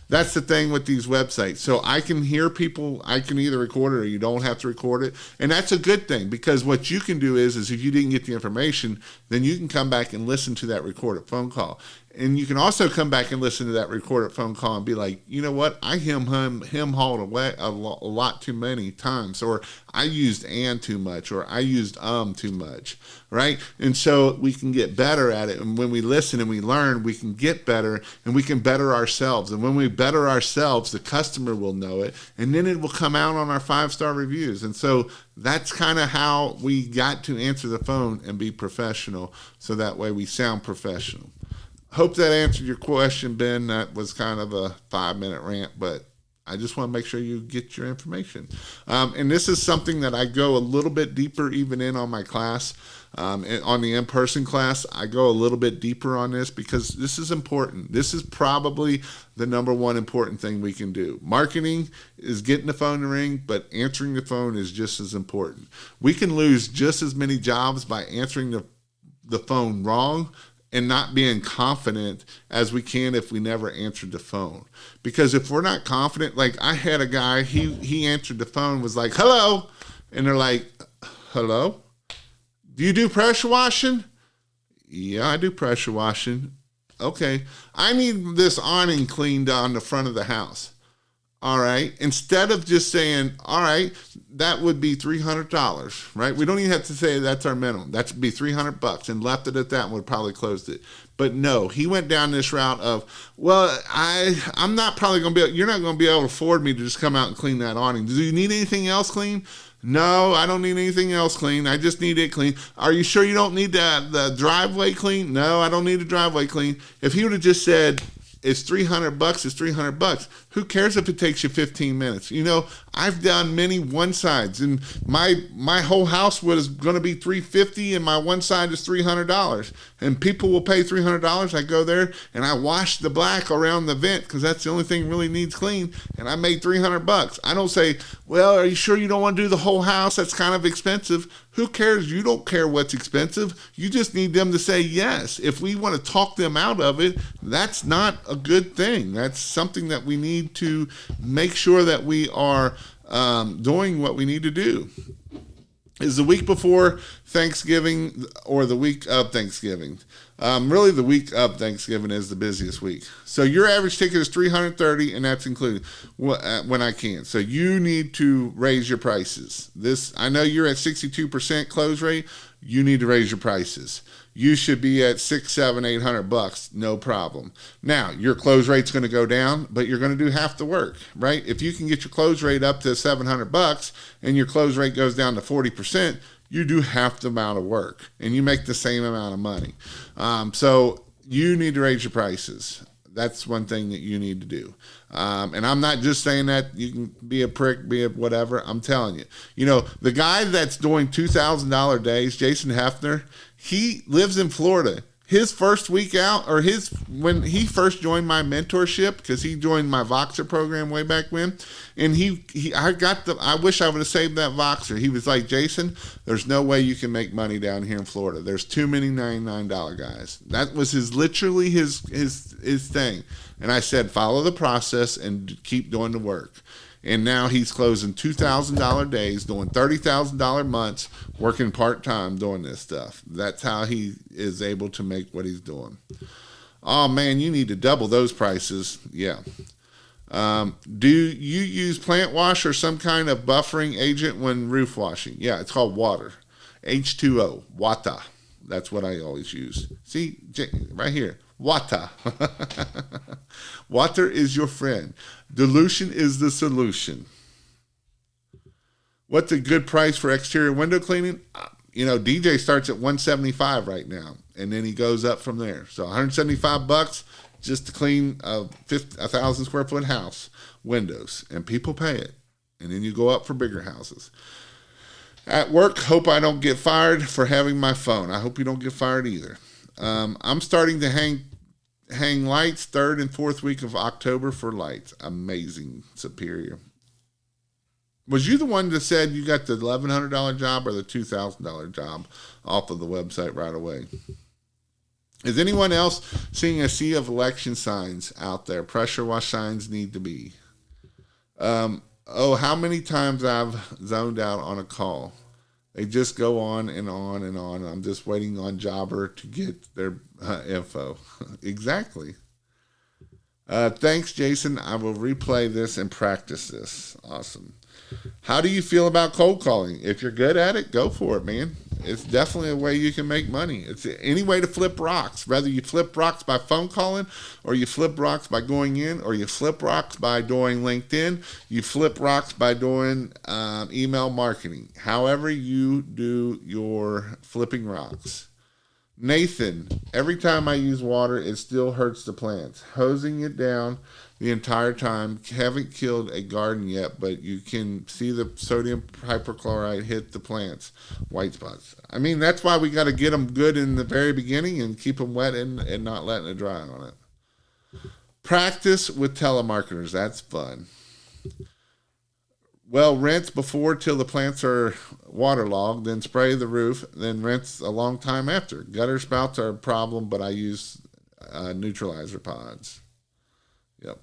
That's the thing with these websites. So I can hear people, I can either record it or you don't have to record it. And that's a good thing, because what you can do is if you didn't get the information, then you can come back and listen to that recorded phone call. And you can also come back and listen to that recorded phone call and be like, you know what? I hauled away a lot too many times, or I used and too much, or I used too much, right? And so we can get better at it. And when we listen and we learn, we can get better and we can better ourselves. And when we better ourselves, the customer will know it, and then it will come out on our 5-star reviews. And so that's kind of how we got to answer the phone and be professional, so that way we sound professional. Hope that answered your question, Ben. That was kind of a 5-minute rant, but I just want to make sure you get your information. And this is something that I go a little bit deeper even in on my class. On the in-person class, I go a little bit deeper on this because this is important. This is probably the number one important thing we can do. Marketing is getting the phone to ring, but answering the phone is just as important. We can lose just as many jobs by answering the phone wrong and not being confident as we can if we never answered the phone. Because if we're not confident, like I had a guy, he answered the phone, was like, hello. And they're like, hello? Do you do pressure washing? Yeah, I do pressure washing. Okay. I need this awning cleaned on the front of the house. All right. Instead of just saying, all right, that would be $300, right? We don't even have to say that's our minimum. That would be $300 and left it at that and would probably closed it. But no, he went down this route of, well, I'm not probably going to you're not going to be able to afford me to just come out and clean that awning. Do you need anything else clean? No, I don't need anything else clean. I just need it clean. Are you sure you don't need the driveway clean? No, I don't need the driveway clean. If he would have just said, it's $300, it's $300. Who cares if it takes you 15 minutes? I've done many one sides, and my whole house was going to be $350, and my one side is $300. And people will pay $300. I go there and I wash the black around the vent because that's the only thing really needs clean, and I made $300. I don't say, well, are you sure you don't want to do the whole house? That's kind of expensive. Who cares? You don't care what's expensive. You just need them to say yes. If we want to talk them out of it, that's not a good thing. That's something that we need to make sure that we are doing what we need to do. Is the week before Thanksgiving or the week of Thanksgiving? Really, the week of Thanksgiving is the busiest week. So your average ticket is $330, and that's included when I can. So you need to raise your prices. I know you're at 62% close rate. You need to raise your prices. You should be at $600, $700, $800, no problem. Now, your close rate's going to go down, but you're going to do half the work, right? If you can get your close rate up to $700 and your close rate goes down to 40%, you do half the amount of work and you make the same amount of money. So you need to raise your prices. That's one thing that you need to do. And I'm not just saying that you can be a prick, be a whatever. I'm telling you. The guy that's doing $2,000 days, Jason Hefner, he lives in Florida. His first week out, or when he first joined my mentorship, because he joined my Voxer program way back when, and I wish I would have saved that Voxer. He was like, Jason, there's no way you can make money down here in Florida. There's too many $99 guys. That was literally his thing. And I said, follow the process and keep doing the work. And now he's closing $2,000 days, doing $30,000 months, working part-time doing this stuff. That's how he is able to make what he's doing. Oh, man, you need to double those prices. Yeah. Do you use plant wash or some kind of buffering agent when roof washing? Yeah, it's called water. H2O, water. That's what I always use. See, right here, water. Water is your friend. Dilution is the solution. What's a good price for exterior window cleaning? DJ starts at $175 right now, and then he goes up from there. So $175 just to clean a 1,000 square foot house windows, and people pay it. And then you go up for bigger houses. At work, hope I don't get fired for having my phone. I hope you don't get fired either. I'm starting to hang lights 3rd and 4th week of October for lights. Amazing, Superior. Was you the one that said you got the $1,100 job or the $2,000 job off of the website right away? Is anyone else seeing a sea of election signs out there? Pressure wash signs need to be. How many times I've zoned out on a call. They just go on and on and on. I'm just waiting on Jobber to get their info. Exactly. Thanks, Jason. I will replay this and practice this. Awesome. How do you feel about cold calling? If you're good at it, go for it, man. It's definitely a way you can make money. It's any way to flip rocks. Whether you flip rocks by phone calling, or you flip rocks by going in, or you flip rocks by doing LinkedIn, you flip rocks by doing email marketing. However you do your flipping rocks. Nathan, every time I use water, it still hurts the plants. Hosing it down the entire time. Haven't killed a garden yet, but you can see the sodium hypochlorite hit the plants. White spots. I mean, that's why we got to get them good in the very beginning and keep them wet and not letting it dry on it. Practice with telemarketers. That's fun. Well, rinse before till the plants are waterlogged, then spray the roof, then rinse a long time after. Gutter spouts are a problem, but I use neutralizer pods. Yep.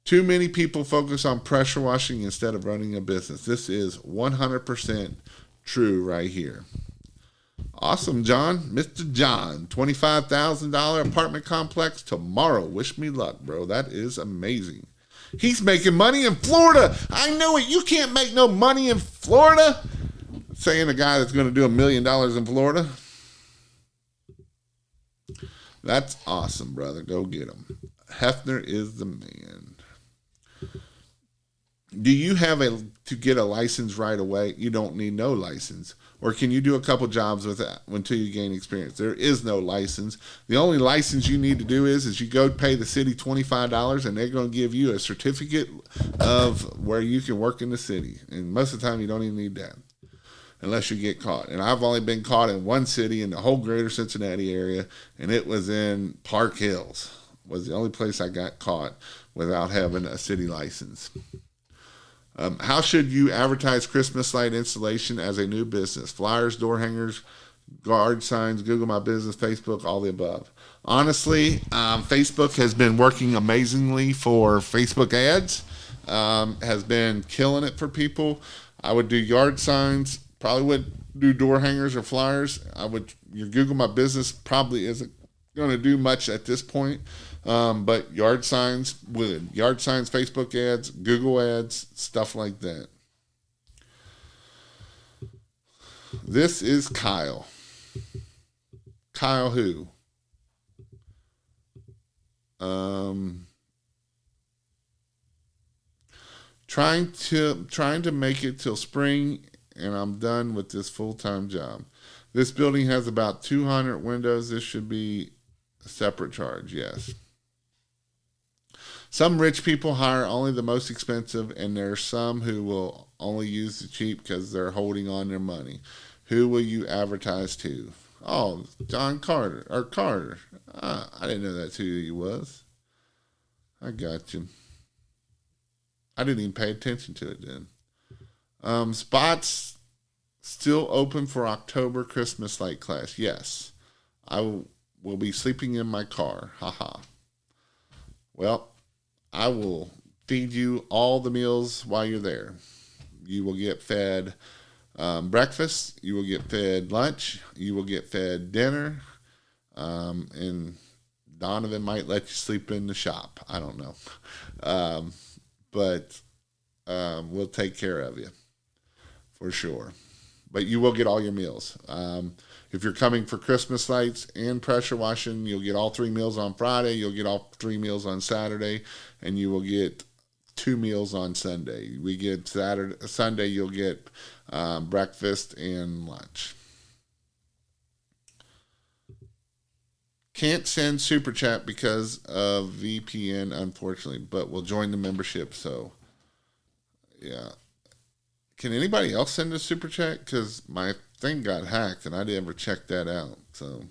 Too many people focus on pressure washing instead of running a business. This is 100% true right here. Awesome, John. Mr. John, $25,000 apartment complex tomorrow. Wish me luck, bro. That is amazing. He's making money in Florida. I knew it. You can't make no money in Florida. Saying a guy that's going to do $1 million in Florida. That's awesome, brother. Go get him. Hefner is the man. Do you have to get a license right away? You don't need no license. Or can you do a couple jobs with that until you gain experience? There is no license. The only license you need to do is you go pay the city $25 and they're going to give you a certificate of where you can work in the city. And most of the time you don't even need that unless you get caught. And I've only been caught in one city in the whole greater Cincinnati area, and it was in Park Hills. Was the only place I got caught without having a city license. How should you advertise Christmas light installation as a new business? Flyers, door hangers, guard signs, Google My Business, Facebook, all the above. Honestly, Facebook has been working amazingly for Facebook ads. Has been killing it for people. I would do yard signs. Probably would do door hangers or flyers. Your Google My Business probably isn't going to do much at this point. But yard signs would. Yard signs, Facebook ads, Google ads, stuff like that. This is Kyle. Kyle who? Trying to make it till spring, and I'm done with this full-time job. This building has about 200 windows. This should be a separate charge, yes. Some rich people hire only the most expensive, and there are some who will only use the cheap because they're holding on their money. Who will you advertise to? Oh, John Carter. Or Carter. I didn't know that's who he was. I got you. I didn't even pay attention to it then. Spots still open for October Christmas light class. Yes. I will be sleeping in my car. Haha. Well, I will feed you all the meals while you're there. You will get fed breakfast. You will get fed lunch. You will get fed dinner. And Donovan might let you sleep in the shop. I don't know. But we'll take care of you for sure. But you will get all your meals. If you're coming for Christmas lights and pressure washing, you'll get all 3 meals on Friday. You'll get all 3 meals on Saturday, and you will get 2 meals on Sunday. We get Sunday. You'll get breakfast and lunch. Can't send super chat because of VPN, unfortunately, but we'll join the membership. So, yeah. Can anybody else send a super chat? Because my thing got hacked and I didn't ever check that out. So,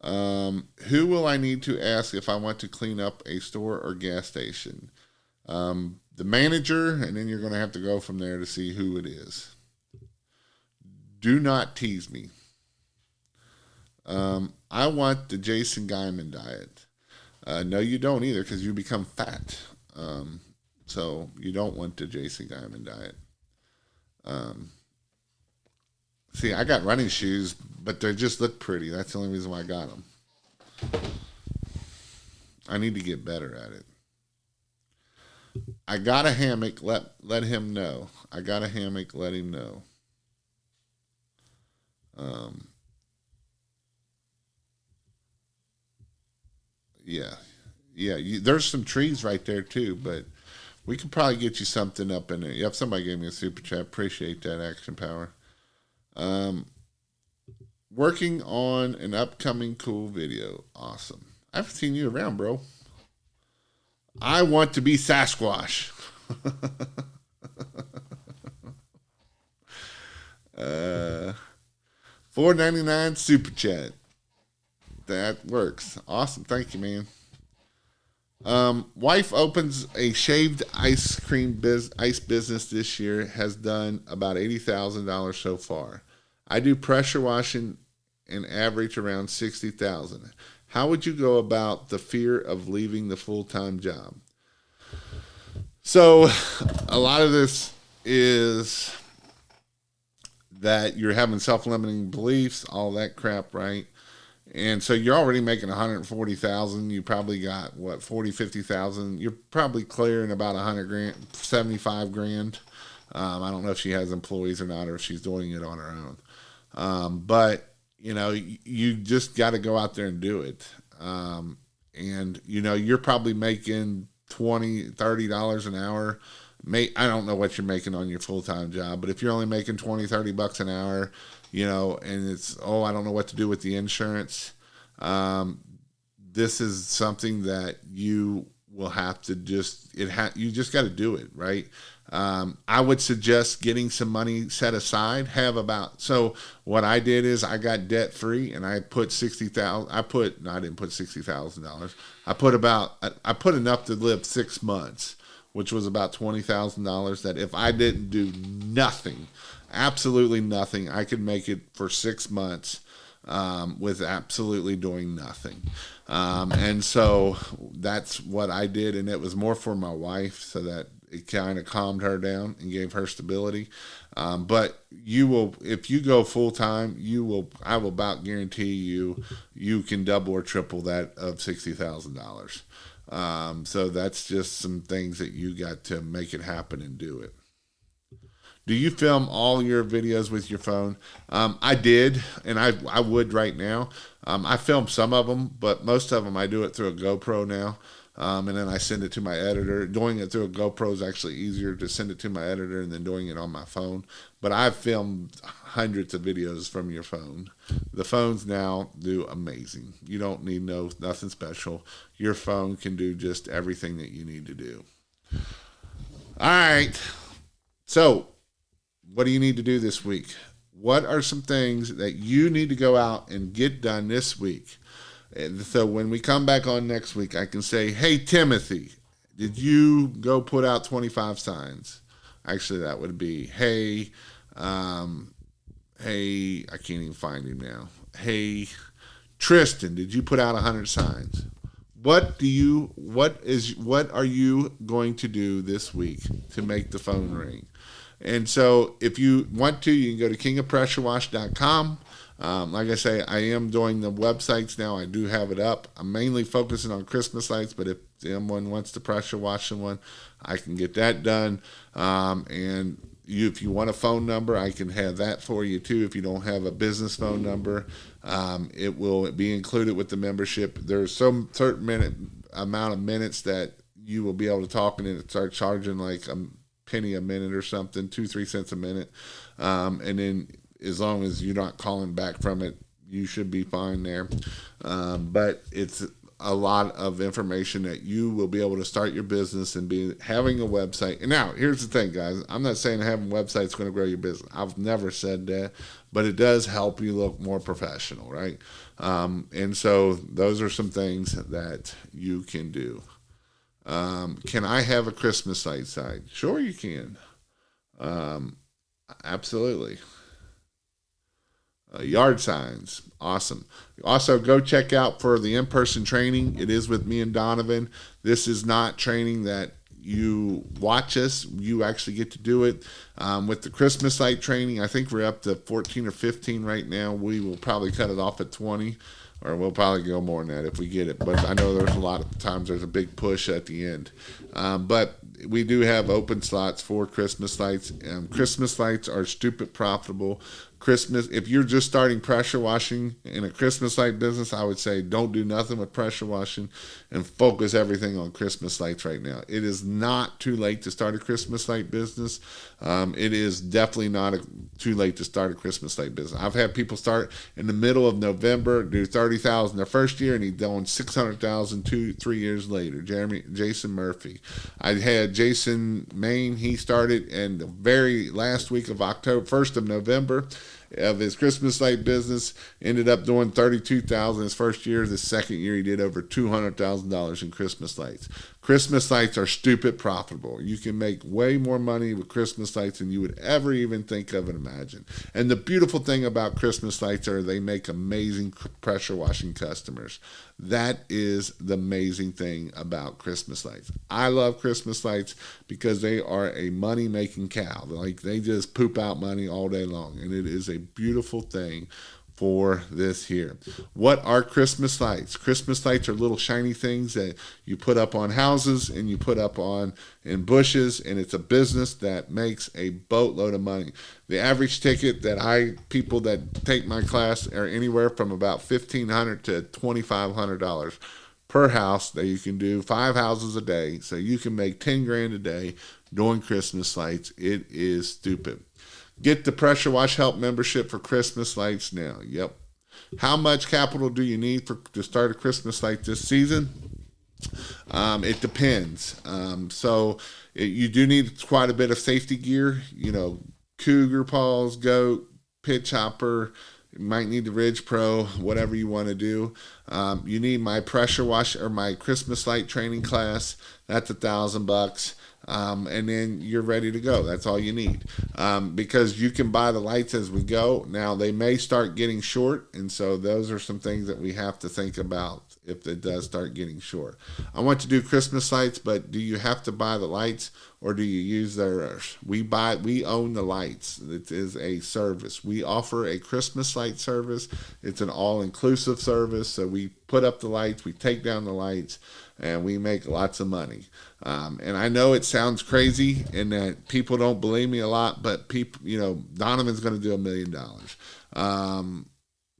who will I need to ask if I want to clean up a store or gas station? The manager, and then you're going to have to go from there to see who it is. Do not tease me. I want the Jason Guyman diet. No, you don't either, because you become fat. So you don't want the Jason Guyman diet. See, I got running shoes, but they just look pretty. That's the only reason why I got them. I need to get better at it. I got a hammock. Let him know. I got a hammock. Let him know. Yeah. There's some trees right there too, but we could probably get you something up in there. Yep, somebody gave me a super chat. Appreciate that, Action Power. Working on an upcoming cool video. Awesome. I haven't seen you around, bro. I want to be Sasquatch. $4.99 super chat. That works. Awesome. Thank you, man. Wife opens a shaved ice cream ice business this year. Has done about $80,000 so far. I do pressure washing and average around $60,000. How would you go about the fear of leaving the full-time job? So a lot of this is that you're having self-limiting beliefs, all that crap, right? And so you're already making $140,000. You probably got what, 40, 50,000. You're probably clearing about $100,000, 75 grand. I don't know if she has employees or not, or if she's doing it on her own. But you know, you just got to go out there and do it. And you know, you're probably making $20, $30 an hour. I don't know what you're making on your full-time job, but if you're only making $20, $30 an hour, you know, and it's, I don't know what to do with the insurance. This is something that you will have to you just got to do it, right? I would suggest getting some money set aside. So what I did is I got debt free and I put $60,000. I didn't put $60,000. I put enough to live 6 months, which was about $20,000, that if I didn't do nothing, absolutely nothing, I could make it for 6 months with absolutely doing nothing. And so that's what I did, and it was more for my wife so that it kind of calmed her down and gave her stability. But if you go full time, I will about guarantee you can double or triple that of $60,000. So that's just some things that you got to make it happen and do it. Do you film all your videos with your phone? I did, and I would right now. I film some of them, but most of them I do it through a GoPro now. And then I send it to my editor. Doing it through a GoPro is actually easier to send it to my editor than doing it on my phone. But I've filmed hundreds of videos from your phone. The phones now do amazing. You don't need nothing special. Your phone can do just everything that you need to do. All right. So, what do you need to do this week? What are some things that you need to go out and get done this week? And so when we come back on next week, I can say, hey, Timothy, did you go put out 25 signs? Actually, that would be, hey, I can't even find him now. Hey, Tristan, did you put out 100 signs? What are you going to do this week to make the phone ring? And so if you want to, you can go to kingofpressurewash.com. Like I say, I am doing the websites now. I do have it up. I'm mainly focusing on Christmas lights, but if someone wants to pressure wash someone, I can get that done. And if you want a phone number, I can have that for you too. If you don't have a business phone number, it will be included with the membership. There's some certain amount of minutes that you will be able to talk, and it start charging like a penny a minute or something, 2-3 cents a minute. And then as long as you're not calling back from it, you should be fine there. But it's a lot of information that you will be able to start your business and be having a website. And now, here's the thing, guys. I'm not saying having a website is going to grow your business. I've never said that, but it does help you look more professional, right? And so those are some things that you can do. Can I have a Christmas light site? Sure, you can. Absolutely. Yard signs, awesome. Also, go check out for the in-person training. It is with me and Donovan. This is not training that you watch us. You actually get to do it. With the Christmas light training, I think we're up to 14 or 15 right now. We will probably cut it off at 20, or we'll probably go more than that if we get it. But I know there's a lot of times there's a big push at the end. But we do have open slots for Christmas lights. Christmas lights are stupid profitable. If you're just starting pressure washing in a Christmas light business, I would say don't do nothing with pressure washing and focus everything on Christmas lights right now. It is not too late to start a Christmas light business. It is definitely not too late to start a Christmas light business. I've had people start in the middle of November, do $30,000 their first year, and he's doing $600,000 2-3 years later. Jason Murphy. I had Jason Maine. He started in the very last week of October, 1st of November. Of his Christmas light business, ended up doing $32,000 his first year. The second year, he did over $200,000 in Christmas lights. Christmas lights are stupid profitable. You can make way more money with Christmas lights than you would ever even think of and imagine. And the beautiful thing about Christmas lights are they make amazing pressure washing customers. That is the amazing thing about Christmas lights. I love Christmas lights because they are a money-making cow. Like, they just poop out money all day long, and it is a beautiful thing for this here. What are Christmas lights? Christmas lights are little shiny things that you put up on houses and you put up in bushes, and it's a business that makes a boatload of money. The average ticket that people that take my class are anywhere from about $1,500 to $2,500 per house that you can do 5 houses a day. So you can make 10 grand a day doing Christmas lights. It is stupid. Get the Pressure Wash Help membership for Christmas lights now. Yep. How much capital do you need to start a Christmas light this season? It depends. You do need quite a bit of safety gear. Cougar paws, goat, pitch hopper. You might need the Ridge Pro, whatever you want to do. You need my pressure wash or my Christmas light training class. That's $1,000. And then you're ready to go. That's all you need. Because you can buy the lights as we go. Now, they may start getting short, and so those are some things that we have to think about if it does start getting short. I want to do Christmas lights, but do you have to buy the lights, or do you use theirs? We own the lights. It is a service. We offer a Christmas light service. It's an all-inclusive service. So we put up the lights, we take down the lights, and we make lots of money. And I know it sounds crazy and that people don't believe me a lot, but Donovan's going to do $1 million.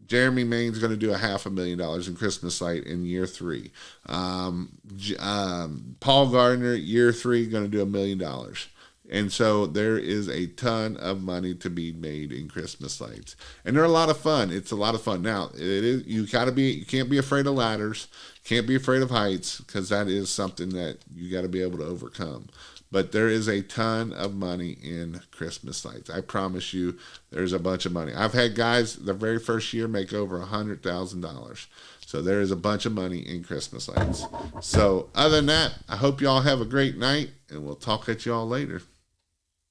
Jeremy Maine's going to do $500,000 in Christmas light in year 3. Paul Gardner, year 3, going to do $1 million. And so there is a ton of money to be made in Christmas lights, and they're a lot of fun. It's a lot of fun. Now, you can't be afraid of ladders, can't be afraid of heights, because that is something that you got to be able to overcome. But there is a ton of money in Christmas lights. I promise you, there's a bunch of money. I've had guys the very first year make over $100,000. So there is a bunch of money in Christmas lights. So other than that, I hope y'all have a great night, and we'll talk at y'all later.